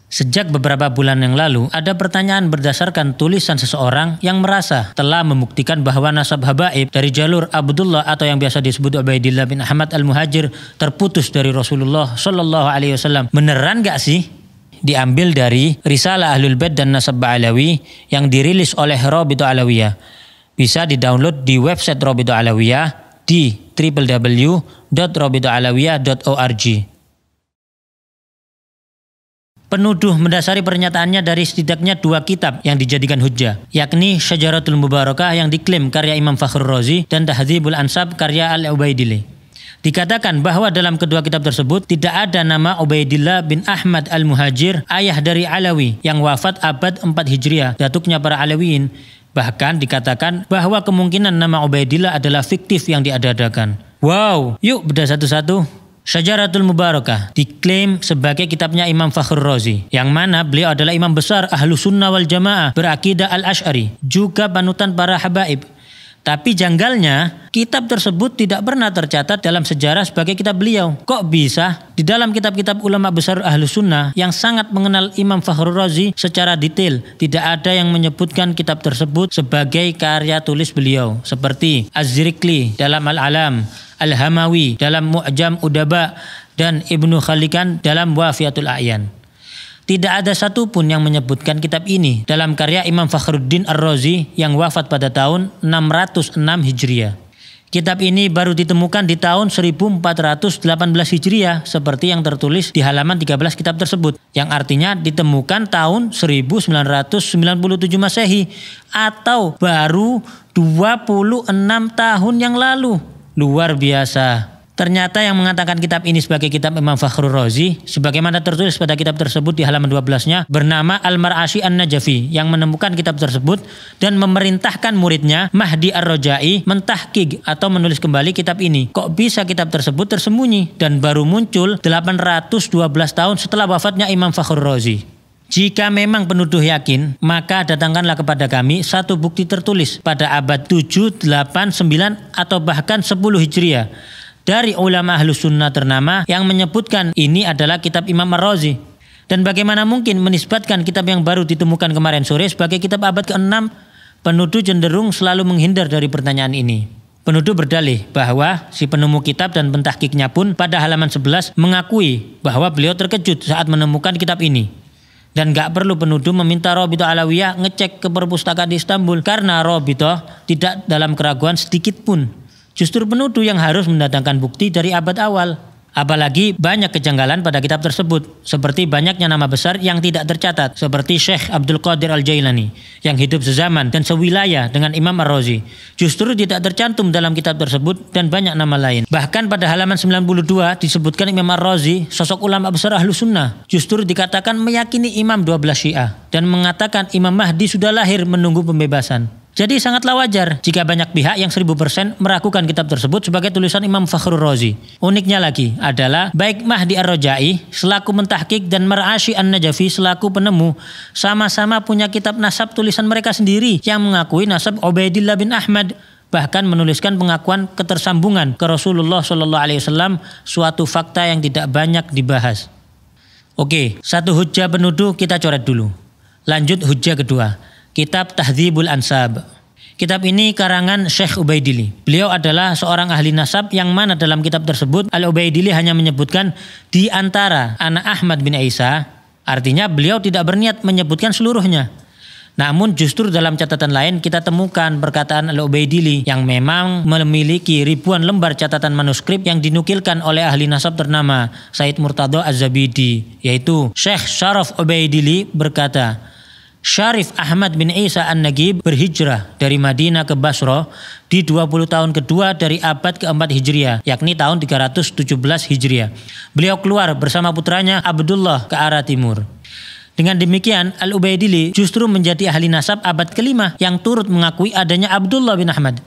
Sejak beberapa bulan yang lalu, ada pertanyaan berdasarkan tulisan seseorang yang merasa telah membuktikan bahwa nasab habaib dari jalur Abdullah atau yang biasa disebut Ubaidillah bin Ahmad al-Muhajir terputus dari Rasulullah Shallallahu Alaihi Wasallam. Beneran gak sih? Diambil dari Risalah Ahlul Bait dan Nasab Ba'alawi yang dirilis oleh Rabithah Alawiyah. Bisa didownload di website Rabithah Alawiyah di www.rabithahalawiyah.org. Penuduh mendasari pernyataannya dari setidaknya 2 kitab yang dijadikan hujjah, yakni Syajaratul Mubarakah yang diklaim karya Imam Fakhrur Razi dan Tahdzibul Ansab karya Al-Ubaidili. Dikatakan bahwa dalam kedua kitab tersebut tidak ada nama Ubaidillah bin Ahmad al-Muhajir, ayah dari Alawi yang wafat abad 4 Hijriah, datuknya para Alawiyin. Bahkan dikatakan bahwa kemungkinan nama Ubaidillah adalah fiktif yang diada-adakan. Wow, yuk bedah satu-satu. Syajaratul Mubarakah diklaim sebagai kitabnya Imam Fakhrur Razi, yang mana beliau adalah imam besar Ahlus Sunnah wal Jamaah berakidah Al-Asy'ari, juga panutan para habaib. Tapi janggalnya, kitab tersebut tidak pernah tercatat dalam sejarah sebagai kitab beliau. Kok bisa? Di dalam kitab-kitab ulama besar Ahlus Sunnah yang sangat mengenal Imam Fakhrur Razi secara detail, tidak ada yang menyebutkan kitab tersebut sebagai karya tulis beliau. Seperti Az-Zirikli dalam Al-Alam, Al-Hamawi dalam Mu'jam Udaba, dan Ibnu Khalikan dalam Wafiyatul A'yan. Tidak ada satupun yang menyebutkan kitab ini dalam karya Imam Fakhruddin Ar-Razi yang wafat pada tahun 606 Hijriah. Kitab ini baru ditemukan di tahun 1418 Hijriah seperti yang tertulis di halaman 13 kitab tersebut, yang artinya ditemukan tahun 1997 Masehi atau baru 26 tahun yang lalu. Luar biasa. Ternyata yang mengatakan kitab ini sebagai kitab Imam Fakhrur Razi, sebagaimana tertulis pada kitab tersebut di halaman 12-nya, bernama Al-Mar'ashi An-Najafi, yang menemukan kitab tersebut dan memerintahkan muridnya Mahdi Ar-Raja'i mentahqiq atau menulis kembali kitab ini. Kok bisa kitab tersebut tersembunyi dan baru muncul 812 tahun setelah wafatnya Imam Fakhrur Razi? Jika memang penuduh yakin, maka datangkanlah kepada kami satu bukti tertulis pada abad 7, 8, 9 atau bahkan 10 Hijriah dari ulama Ahlus Sunnah ternama yang menyebutkan ini adalah kitab Imam Ar-Razi. Dan bagaimana mungkin menisbatkan kitab yang baru ditemukan kemarin sore sebagai kitab abad ke-6? Penuduh cenderung selalu menghindar dari pertanyaan ini. Penuduh berdalih bahwa si penemu kitab dan pentahqiqnya pun pada halaman 11 mengakui bahwa beliau terkejut saat menemukan kitab ini. Dan gak perlu penuduh meminta Rabithah Alawiyah ngecek ke perpustakaan di Istanbul, karena Rabithah tidak dalam keraguan sedikit pun. Justru penuduh yang harus mendatangkan bukti dari abad awal. Apalagi banyak kejanggalan pada kitab tersebut, seperti banyaknya nama besar yang tidak tercatat, seperti Syekh Abdul Qadir Al-Jailani yang hidup sezaman dan sewilayah dengan Imam Ar-Razi. Justru tidak tercantum dalam kitab tersebut dan banyak nama lain. Bahkan pada halaman 92 disebutkan Imam Ar-Razi, sosok ulama besar Ahlus Sunnah, justru dikatakan meyakini Imam 12 Syiah dan mengatakan Imam Mahdi sudah lahir menunggu pembebasan. Jadi sangatlah wajar jika banyak pihak yang 1000% meragukan kitab tersebut sebagai tulisan Imam Fakhrur Razi. Uniknya lagi adalah baik Mahdi Ar-Raja'i selaku mentahqiq dan Mar'ashi An-Najafi selaku penemu sama-sama punya kitab nasab tulisan mereka sendiri yang mengakui nasab Ubaidillah bin Ahmad, bahkan menuliskan pengakuan ketersambungan ke Rasulullah Shallallahu Alaihi Wasallam, suatu fakta yang tidak banyak dibahas. Oke, satu hujjah penuduh kita coret dulu. Lanjut hujjah kedua. Kitab Tahdzibul Ansab. Kitab ini karangan Syekh Ubaidili. Beliau adalah seorang ahli nasab yang mana dalam kitab tersebut Al-Ubaidili hanya menyebutkan di antara anak Ahmad bin Isa. Artinya beliau tidak berniat menyebutkan seluruhnya. Namun justru dalam catatan lain kita temukan perkataan Al-Ubaidili yang memang memiliki ribuan lembar catatan manuskrip yang dinukilkan oleh ahli nasab ternama Said Murtadha Az-Zabidi, yaitu Syekh Syaraf Ubaidili berkata, Syarif Ahmad bin Isa An-Nagib berhijrah dari Madinah ke Basra di 20 tahun kedua dari abad ke-4 Hijriah, yakni tahun 317 Hijriah. Beliau keluar bersama putranya Abdullah ke arah timur. Dengan demikian, Al-Ubaidili justru menjadi ahli nasab abad ke-5 yang turut mengakui adanya Abdullah bin Ahmad.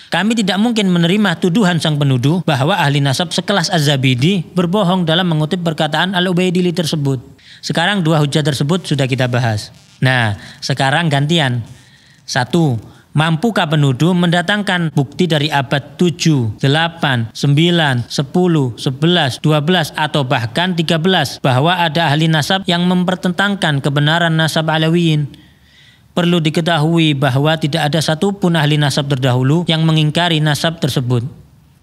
Kami tidak mungkin menerima tuduhan sang penuduh bahwa ahli nasab sekelas Az-Zabidi berbohong dalam mengutip perkataan Al-Ubaidili tersebut. Sekarang dua hujjah tersebut sudah kita bahas. Nah, sekarang gantian. 1. Mampukah penuduh mendatangkan bukti dari abad 7, 8, 9, 10, 11, 12 atau bahkan 13 bahwa ada ahli nasab yang mempertentangkan kebenaran nasab Alawiyin? Perlu diketahui bahwa tidak ada satupun ahli nasab terdahulu yang mengingkari nasab tersebut.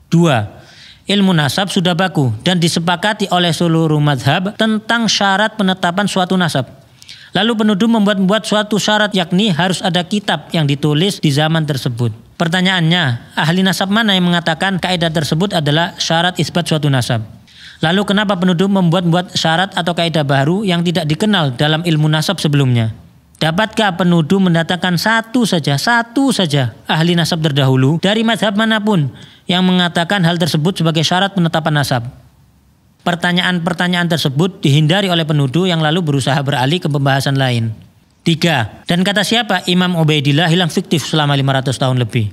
2. Ilmu nasab sudah baku dan disepakati oleh seluruh mazhab tentang syarat penetapan suatu nasab. Lalu penuduh membuat suatu syarat, yakni harus ada kitab yang ditulis di zaman tersebut. Pertanyaannya, ahli nasab mana yang mengatakan kaidah tersebut adalah syarat isbat suatu nasab? Lalu kenapa penuduh membuat syarat atau kaidah baru yang tidak dikenal dalam ilmu nasab sebelumnya? Dapatkah penuduh mendatangkan satu saja ahli nasab terdahulu dari mazhab manapun yang mengatakan hal tersebut sebagai syarat penetapan nasab? Pertanyaan-pertanyaan tersebut dihindari oleh penuduh yang lalu berusaha beralih ke pembahasan lain. 3. Dan kata siapa Imam Ubaidillah hilang fiktif selama 500 tahun lebih?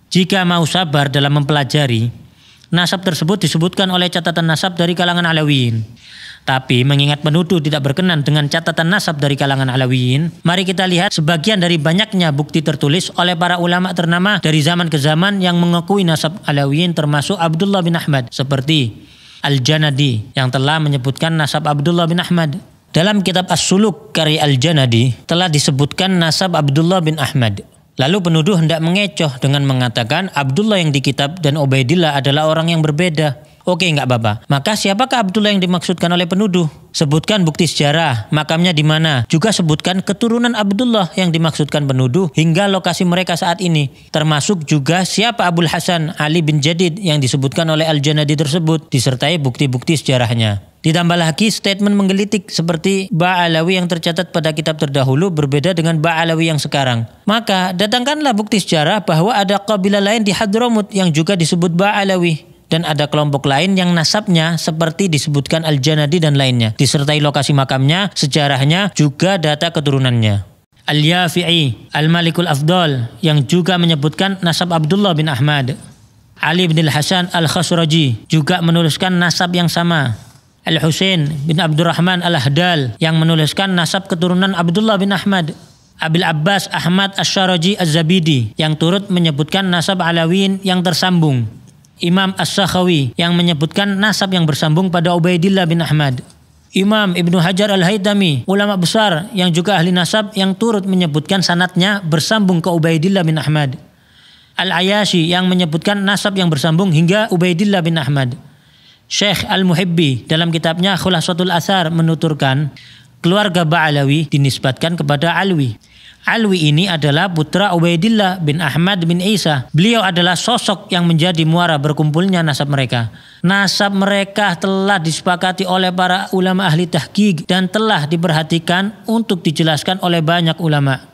Jika mau sabar dalam mempelajari, nasab tersebut disebutkan oleh catatan nasab dari kalangan Alawiyin. Tapi mengingat penuduh tidak berkenan dengan catatan nasab dari kalangan Alawiyin, mari kita lihat sebagian dari banyaknya bukti tertulis oleh para ulama ternama dari zaman ke zaman yang mengakui nasab Alawiyin, termasuk Abdullah bin Ahmad, seperti Al-Janadi yang telah menyebutkan nasab Abdullah bin Ahmad. Dalam kitab As-Suluk karya Al-Janadi telah disebutkan nasab Abdullah bin Ahmad. Lalu penuduh hendak mengecoh dengan mengatakan Abdullah yang di kitab dan Ubaidillah adalah orang yang berbeda. Oke, enggak apa-apa. Maka siapakah Abdullah yang dimaksudkan oleh penuduh? Sebutkan bukti sejarah, makamnya di mana. Juga sebutkan keturunan Abdullah yang dimaksudkan penuduh hingga lokasi mereka saat ini. Termasuk juga siapa Abul Hasan Ali bin Jadid yang disebutkan oleh Al-Janadi tersebut, disertai bukti-bukti sejarahnya. Ditambah lagi statement menggelitik seperti Ba'alawi yang tercatat pada kitab terdahulu berbeda dengan Ba'alawi yang sekarang. Maka datangkanlah bukti sejarah bahwa ada kabilah lain di Hadramut yang juga disebut Ba'alawi. Dan ada kelompok lain yang nasabnya seperti disebutkan Al-Janadi dan lainnya, disertai lokasi makamnya, sejarahnya, juga data keturunannya. Al-Yafi'i, Al-Malikul Afdal yang juga menyebutkan nasab Abdullah bin Ahmad. Ali bin Al-Hasan Al-Khasraji juga menuliskan nasab yang sama. Al-Husain bin Abdurrahman Al-Ahdal yang menuliskan nasab keturunan Abdullah bin Ahmad. Abil Abbas Ahmad Asy-Syaraji Az-Zabidi yang turut menyebutkan nasab Alawiyin yang tersambung. Imam As-Sakhawi yang menyebutkan nasab yang bersambung pada Ubaidillah bin Ahmad. Imam Ibnu Hajar Al-Haytami, ulama besar yang juga ahli nasab yang turut menyebutkan sanadnya bersambung ke Ubaidillah bin Ahmad. Al-Ayashi yang menyebutkan nasab yang bersambung hingga Ubaidillah bin Ahmad. Syekh Al-Muhibbi dalam kitabnya Khulasatul Athar menuturkan keluarga Ba'alawi dinisbatkan kepada Alwi. Alwi ini adalah putra Ubaidillah bin Ahmad bin Isa. Beliau adalah sosok yang menjadi muara berkumpulnya nasab mereka. Nasab mereka telah disepakati oleh para ulama ahli tahqiq dan telah diperhatikan untuk dijelaskan oleh banyak ulama.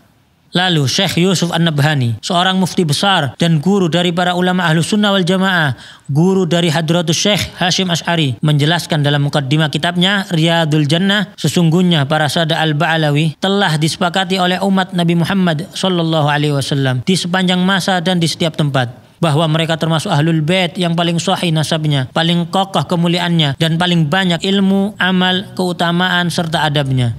Lalu Syekh Yusuf An-Nabhani, seorang mufti besar dan guru dari para ulama Ahlus Sunnah wal Jamaah, guru dari Hadratus Syekh Hashim Asy'ari, menjelaskan dalam mukaddimah kitabnya Riyadul Jannah, sesungguhnya para sada al-Ba'alawi telah disepakati oleh umat Nabi Muhammad SAW di sepanjang masa dan di setiap tempat, bahwa mereka termasuk ahlul bait yang paling sahih nasabnya, paling kokoh kemuliaannya, dan paling banyak ilmu, amal, keutamaan serta adabnya.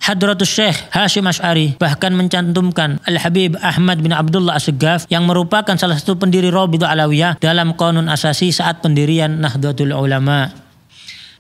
Hadratus Syekh Hashim Asy'ari bahkan mencantumkan Al-Habib Ahmad bin Abdullah As-Saggaf yang merupakan salah satu pendiri Rabithah Alawiyah dalam Qanun Asasi saat pendirian Nahdlatul Ulama.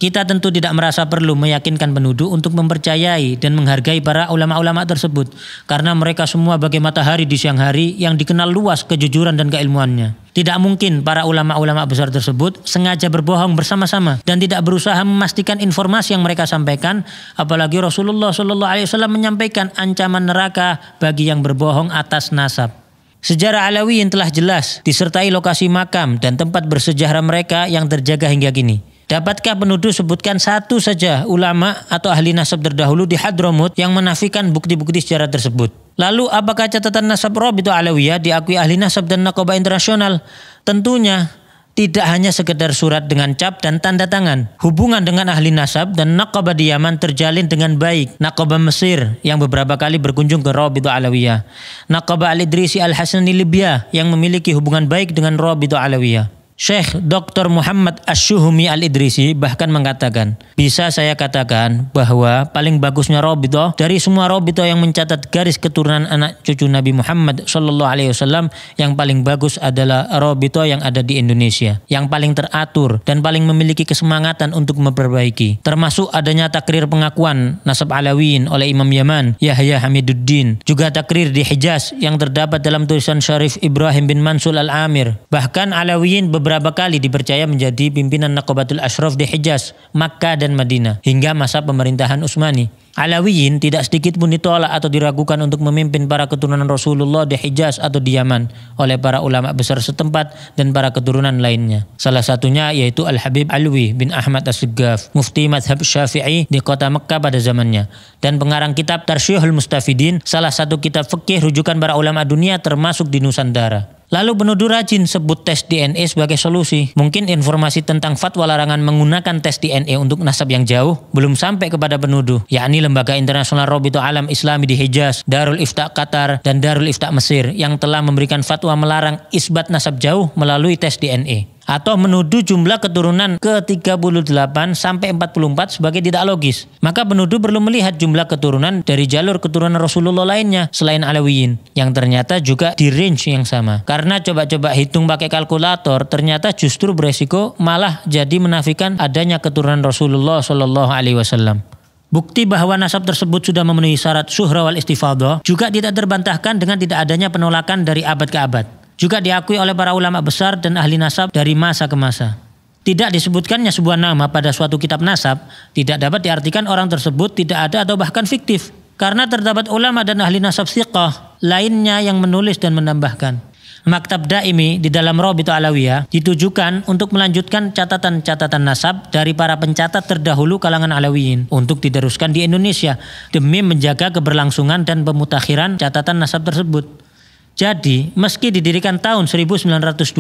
Kita tentu tidak merasa perlu meyakinkan penuduh untuk mempercayai dan menghargai para ulama-ulama tersebut, karena mereka semua bagai matahari di siang hari yang dikenal luas kejujuran dan keilmuannya. Tidak mungkin para ulama-ulama besar tersebut sengaja berbohong bersama-sama dan tidak berusaha memastikan informasi yang mereka sampaikan, apalagi Rasulullah SAW menyampaikan ancaman neraka bagi yang berbohong atas nasab. Sejarah Alawiyin telah jelas disertai lokasi makam dan tempat bersejarah mereka yang terjaga hingga kini. Dapatkah penuduh sebutkan satu saja ulama atau ahli nasab terdahulu di Hadramut yang menafikan bukti-bukti sejarah tersebut? Lalu apakah catatan nasab Rabithah Alawiyah diakui ahli nasab dan naqabah internasional? Tentunya tidak hanya sekedar surat dengan cap dan tanda tangan. Hubungan dengan ahli nasab dan naqabah di Yaman terjalin dengan baik. Naqabah Mesir yang beberapa kali berkunjung ke Rabithah Alawiyah. Naqabah Al-Idrisi Al-Hasani Libya yang memiliki hubungan baik dengan Rabithah Alawiyah. Syekh Dr. Muhammad Asy-Syuhumi Al-Idrisi bahkan mengatakan, bisa saya katakan bahwa paling bagusnya Rabithah dari semua Rabithah yang mencatat garis keturunan anak cucu Nabi Muhammad SAW, yang paling bagus adalah Rabithah yang ada di Indonesia, yang paling teratur dan paling memiliki kesemangatan untuk memperbaiki, termasuk adanya takrir pengakuan nasab Alawiyin oleh Imam Yaman Yahya Hamiduddin, juga takrir di Hijaz yang terdapat dalam tulisan Syarif Ibrahim bin Mansur Al-Amir. Bahkan Alawiyin beberapa kali dipercaya menjadi pimpinan Naqabatul Ashraf di Hijaz, Makkah dan Madinah hingga masa pemerintahan Utsmani. Alawiyin tidak sedikit pun ditolak atau diragukan untuk memimpin para keturunan Rasulullah di Hijaz atau di Yaman oleh para ulama besar setempat dan para keturunan lainnya. Salah satunya yaitu Al-Habib Alwi bin Ahmad As-Siggaf, mufti madhab Syafi'i di kota Mekkah pada zamannya, dan pengarang kitab Tarsyihul Mustafidin, salah satu kitab fikih rujukan para ulama dunia termasuk di Nusantara. Lalu penuduh rajin sebut tes DNA sebagai solusi. Mungkin informasi tentang fatwa larangan menggunakan tes DNA untuk nasab yang jauh belum sampai kepada penuduh, yakni Lembaga Internasional Rabithah Alam Islami di Hijaz, Darul Ifta Qatar, dan Darul Ifta Mesir yang telah memberikan fatwa melarang isbat nasab jauh melalui tes DNA. Atau menuduh jumlah keturunan ke-38 sampai 44 sebagai tidak logis. Maka penuduh perlu melihat jumlah keturunan dari jalur keturunan Rasulullah lainnya selain Alawiyin, yang ternyata juga di range yang sama. Karena coba-coba hitung pakai kalkulator, ternyata justru beresiko malah jadi menafikan adanya keturunan Rasulullah SAW. Bukti bahwa nasab tersebut sudah memenuhi syarat syuhrah wal istifadhah juga tidak terbantahkan dengan tidak adanya penolakan dari abad ke abad. Juga diakui oleh para ulama besar dan ahli nasab dari masa ke masa. Tidak disebutkannya sebuah nama pada suatu kitab nasab tidak dapat diartikan orang tersebut tidak ada atau bahkan fiktif, karena terdapat ulama dan ahli nasab thiqah lainnya yang menulis dan menambahkan. Maktab Daimi di dalam Rabithah Alawiyah ditujukan untuk melanjutkan catatan-catatan nasab dari para pencatat terdahulu kalangan Alawiyin untuk diteruskan di Indonesia demi menjaga keberlangsungan dan pemutakhiran catatan nasab tersebut. Jadi, meski didirikan tahun 1928,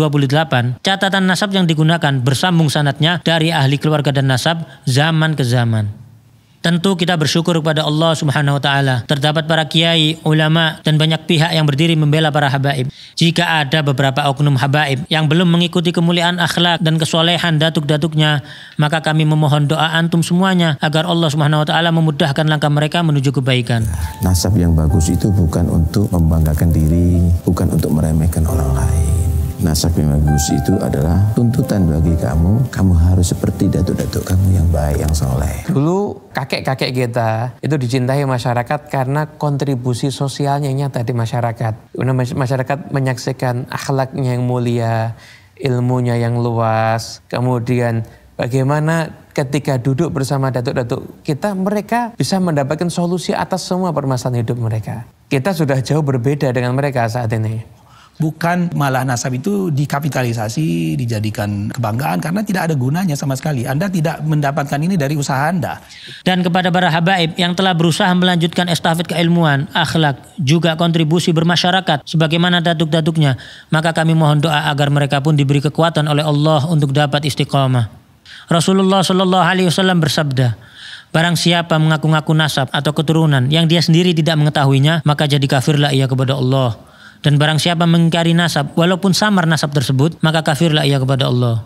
catatan nasab yang digunakan bersambung sanadnya dari ahli keluarga dan nasab zaman ke zaman. Tentu kita bersyukur kepada Allah Subhanahu wa taala. Terdapat para kiai, ulama, dan banyak pihak yang berdiri membela para habaib. Jika ada beberapa oknum habaib yang belum mengikuti kemuliaan akhlak dan kesolehan datuk-datuknya, maka kami memohon doa antum semuanya agar Allah Subhanahu wa taala memudahkan langkah mereka menuju kebaikan. Nasab yang bagus itu bukan untuk membanggakan diri, bukan untuk meremehkan orang lain. Nasab yang bagus itu adalah tuntutan bagi kamu. Kamu harus seperti datuk-datuk kamu yang baik, yang soleh. Dulu kakek-kakek kita itu dicintai masyarakat karena kontribusi sosialnya yang nyata di masyarakat. Masyarakat menyaksikan akhlaknya yang mulia, ilmunya yang luas. Kemudian bagaimana ketika duduk bersama datuk-datuk kita, mereka bisa mendapatkan solusi atas semua permasalahan hidup mereka. Kita sudah jauh berbeda dengan mereka saat ini. Bukan malah nasab itu dikapitalisasi, dijadikan kebanggaan karena tidak ada gunanya sama sekali. Anda tidak mendapatkan ini dari usaha Anda. Dan kepada para habaib yang telah berusaha melanjutkan estafet keilmuan, akhlak, juga kontribusi bermasyarakat sebagaimana datuk-datuknya, maka kami mohon doa agar mereka pun diberi kekuatan oleh Allah untuk dapat istiqamah. Rasulullah SAW bersabda, barang siapa mengaku-ngaku nasab atau keturunan yang dia sendiri tidak mengetahuinya, maka jadi kafirlah ia kepada Allah. Dan barang siapa mengingkari nasab walaupun samar nasab tersebut, maka kafirlah ia kepada Allah.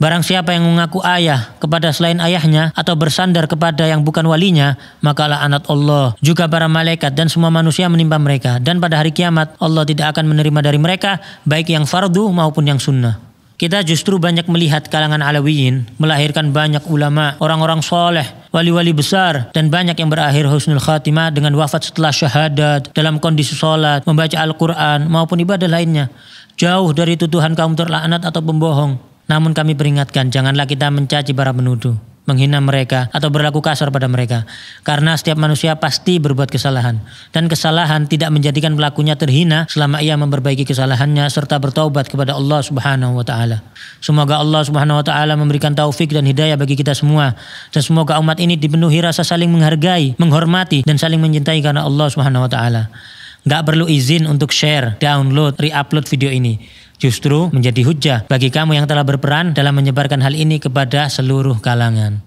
Barang siapa yang mengaku ayah kepada selain ayahnya atau bersandar kepada yang bukan walinya, maka laknat Allah juga para malaikat dan semua manusia menimpa mereka, dan pada hari kiamat Allah tidak akan menerima dari mereka baik yang fardu maupun yang sunnah. Kita justru banyak melihat kalangan Alawiyin melahirkan banyak ulama, orang-orang soleh, wali-wali besar, dan banyak yang berakhir husnul khatimah dengan wafat setelah syahadat, dalam kondisi sholat, membaca Al-Quran, maupun ibadah lainnya. Jauh dari tuduhan kaum terlaknat atau pembohong. Namun kami peringatkan, janganlah kita mencaci para penuduh, menghina mereka, atau berlaku kasar pada mereka. Karena setiap manusia pasti berbuat kesalahan. Dan kesalahan tidak menjadikan pelakunya terhina selama ia memperbaiki kesalahannya serta bertaubat kepada Allah Subhanahu wa taala. Semoga Allah Subhanahu wa taala memberikan taufik dan hidayah bagi kita semua. Dan semoga umat ini dipenuhi rasa saling menghargai, menghormati, dan saling mencintai karena Allah Subhanahu wa taala. Gak perlu izin untuk share, download, re-upload video ini. Justru menjadi hujah bagi kamu yang telah berperan dalam menyebarkan hal ini kepada seluruh kalangan.